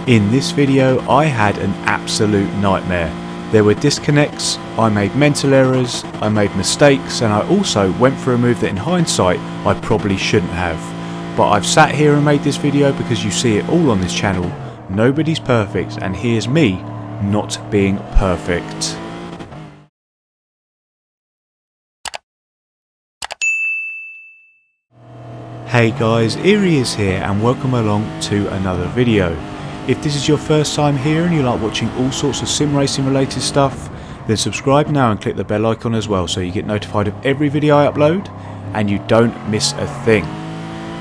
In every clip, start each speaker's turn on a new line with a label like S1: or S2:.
S1: In this video I had an absolute nightmare. There were disconnects, I made mental errors, I made mistakes, and I also went for a move that in hindsight I probably shouldn't have. But I've sat here and made this video because you see it all on this channel. Nobody's perfect, and here's me not being perfect. Hey guys, Eerie is here and welcome along to another video. If this is your first time here and you like watching all sorts of sim racing related stuff, then subscribe now and click the bell icon as well so you get notified of every video I upload and you don't miss a thing.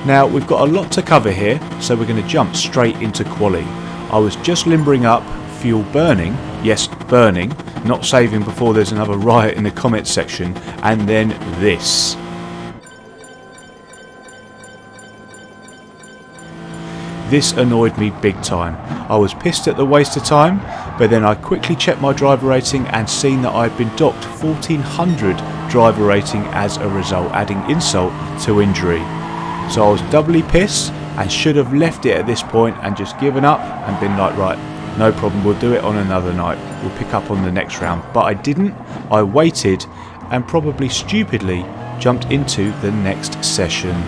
S1: Now we've got a lot to cover here, so we're going to jump straight into quali. I was just limbering up, fuel burning, yes burning, not saving before there's another riot in the comments section, and then this. This annoyed me big time. I was pissed at the waste of time, but then I quickly checked my driver rating and seen that I'd been docked 1400 driver rating as a result, adding insult to injury. So I was doubly pissed and should have left it at this point and just given up and been like, right, no problem, we'll do it on another night, we'll pick up on the next round. But I didn't, I waited and probably stupidly jumped into the next session.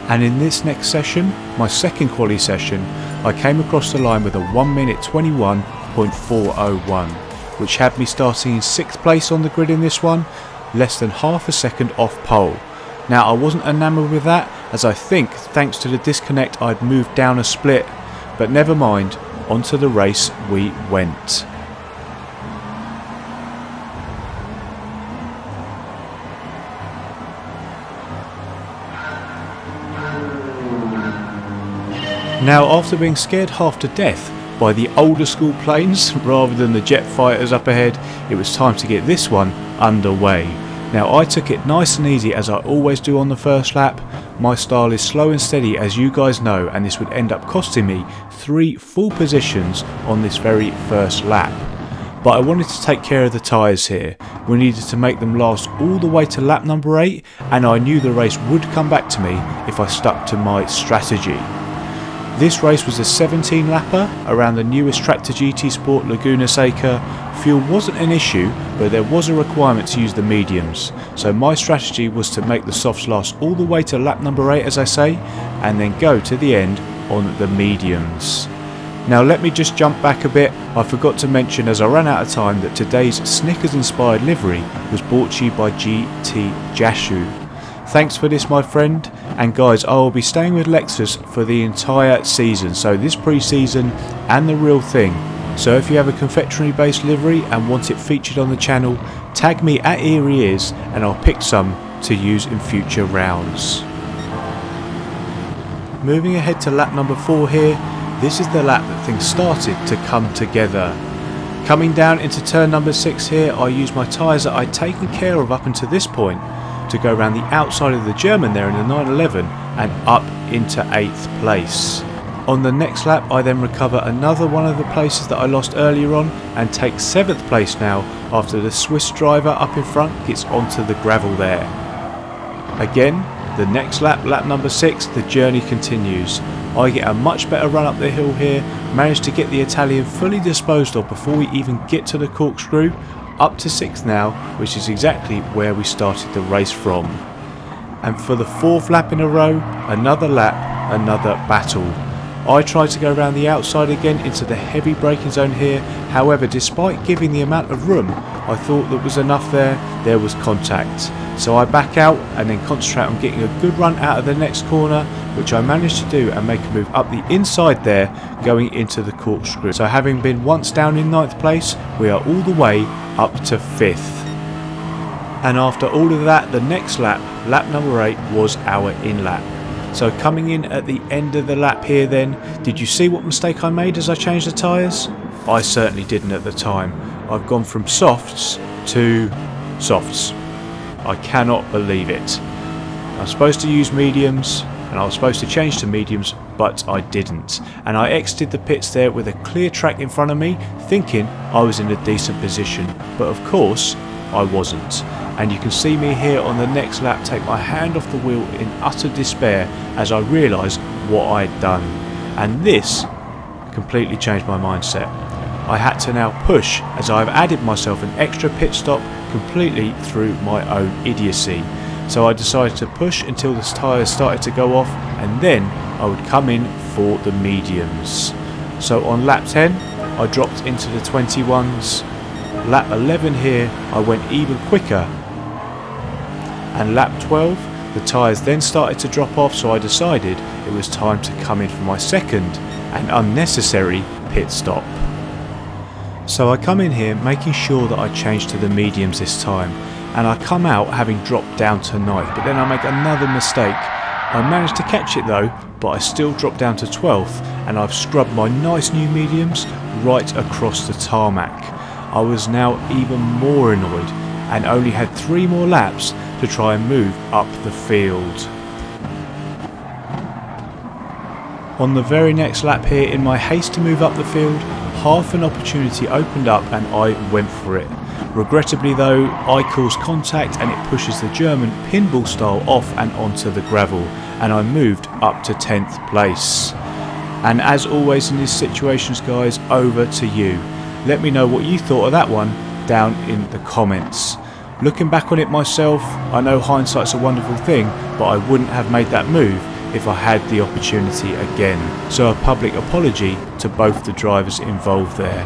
S1: And in this next session, my second quali session, I came across the line with a 1 minute 21.401, which had me starting in 6th place on the grid in this one, less than half a second off pole. Now I wasn't enamoured with that, as I think thanks to the disconnect I'd moved down a split, but never mind, onto the race we went. Now, after being scared half to death by the older school planes rather than the jet fighters up ahead, it was time to get this one underway. Now, I took it nice and easy as I always do on the first lap. My style is slow and steady, as you guys know, and this would end up costing me 3 full positions on this very first lap. But I wanted to take care of the tyres here. We needed to make them last all the way to lap number 8, and I knew the race would come back to me if I stuck to my strategy. This race was a 17 lapper around the newest Tractor GT Sport Laguna Seca. Fuel wasn't an issue, but there was a requirement to use the mediums. So my strategy was to make the softs last all the way to lap number 8, as I say, and then go to the end on the mediums. Now let me just jump back a bit. I forgot to mention as I ran out of time that today's Snickers inspired livery was brought to you by GT Jashu. Thanks for this, my friend, and guys, I will be staying with Lexus for the entire season, so this pre-season and the real thing. So if you have a confectionery based livery and want it featured on the channel, tag me at Eerie Ears and I'll pick some to use in future rounds. Moving ahead to lap number 4 here, this is the lap that things started to come together. Coming down into turn number 6 here, I used my tyres that I'd taken care of up until this point to go around the outside of the German there in the 911 and up into 8th place. On the next lap I then recover another one of the places that I lost earlier on and take 7th place now after the Swiss driver up in front gets onto the gravel there. Again, the next lap, lap number 6, the journey continues. I get a much better run up the hill here, manage to get the Italian fully disposed of before we even get to the corkscrew, up to 6th now, which is exactly where we started the race from. And for the 4th lap in a row, another lap, another battle. I tried to go around the outside again into the heavy braking zone here, however despite giving the amount of room I thought that was enough there was contact. So I back out and then concentrate on getting a good run out of the next corner, which I managed to do and make a move up the inside there going into the corkscrew. So having been once down in 9th place, we are all the way up to 5th. And after all of that, the next lap, lap number 8, was our in lap. So coming in at the end of the lap here then, did you see what mistake I made as I changed the tyres? I certainly didn't at the time. I've gone from softs to softs. I cannot believe it. I'm supposed to use mediums and I was supposed to change to mediums, but I didn't. And I exited the pits there with a clear track in front of me, thinking I was in a decent position. But of course, I wasn't. And you can see me here on the next lap take my hand off the wheel in utter despair as I realise what I had done. And this completely changed my mindset. I had to now push, as I've added myself an extra pit stop completely through my own idiocy. So I decided to push until the tyres started to go off, and then I would come in for the mediums. So on lap 10 I dropped into the 21s, lap 11 here I went even quicker, and lap 12 the tyres then started to drop off, so I decided it was time to come in for my second and unnecessary pit stop. So I come in here making sure that I change to the mediums this time, and I come out having dropped down to 9th, but then I make another mistake. I managed to catch it though, but I still dropped down to 12th, and I've scrubbed my nice new mediums right across the tarmac. I was now even more annoyed and only had 3 more laps to try and move up the field. On the very next lap here, in my haste to move up the field, half an opportunity opened up and I went for it. Regrettably though, I caused contact and it pushes the German pinball style off and onto the gravel, and I moved up to 10th place. And as always in these situations guys, over to you. Let me know what you thought of that one down in the comments. Looking back on it myself, I know hindsight's a wonderful thing, but I wouldn't have made that move if I had the opportunity again. So a public apology to both the drivers involved there.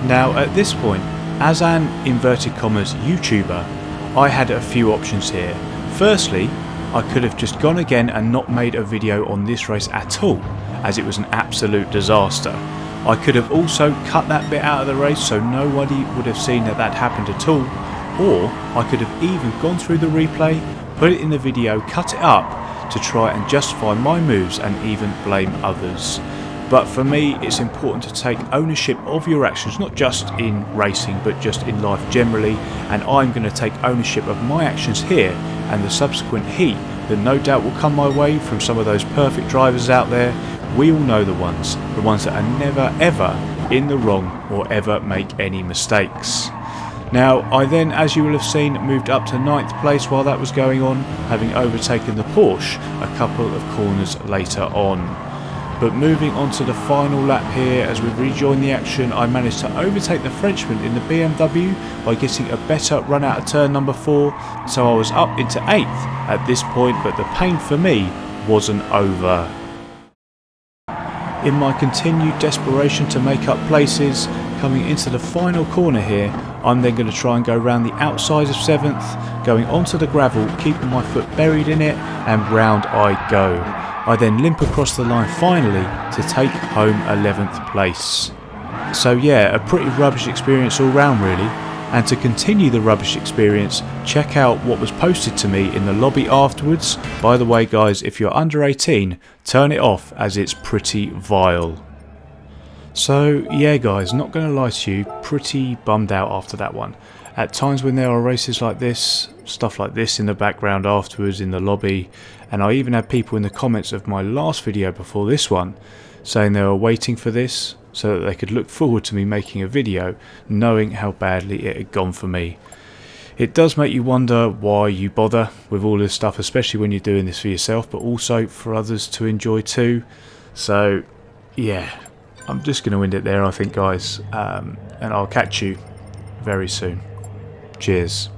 S1: Now at this point, as an inverted commas YouTuber, I had a few options here. Firstly, I could have just gone again and not made a video on this race at all, as it was an absolute disaster. I could have also cut that bit out of the race so nobody would have seen that that happened at all, or I could have even gone through the replay, put it in the video, cut it up to try and justify my moves and even blame others. But for me, it's important to take ownership of your actions, not just in racing but just in life generally, and I'm going to take ownership of my actions here and the subsequent heat that no doubt will come my way from some of those perfect drivers out there. We all know the ones that are never ever in the wrong or ever make any mistakes. Now I then, as you will have seen, moved up to 9th place while that was going on, having overtaken the Porsche a couple of corners later on. But moving on to the final lap here, as we rejoin the action, I managed to overtake the Frenchman in the BMW by getting a better run out of turn number 4, so I was up into 8th at this point, but the pain for me wasn't over. In my continued desperation to make up places, coming into the final corner here, I'm then going to try and go around the outside of 7th, going onto the gravel, keeping my foot buried in it, and round I go. I then limp across the line finally to take home 11th place. So yeah, a pretty rubbish experience all round really, and to continue the rubbish experience, check out what was posted to me in the lobby afterwards. By the way guys, if you're under 18, turn it off as it's pretty vile. So yeah guys, not going to lie to you, pretty bummed out after that one. At times when there are races like this, stuff like this in the background afterwards in the lobby, and I even had people in the comments of my last video before this one saying they were waiting for this so that they could look forward to me making a video knowing how badly it had gone for me. It does make you wonder why you bother with all this stuff, especially when you're doing this for yourself, but also for others to enjoy too. So yeah, I'm just going to end it there I think guys, and I'll catch you very soon. Cheers.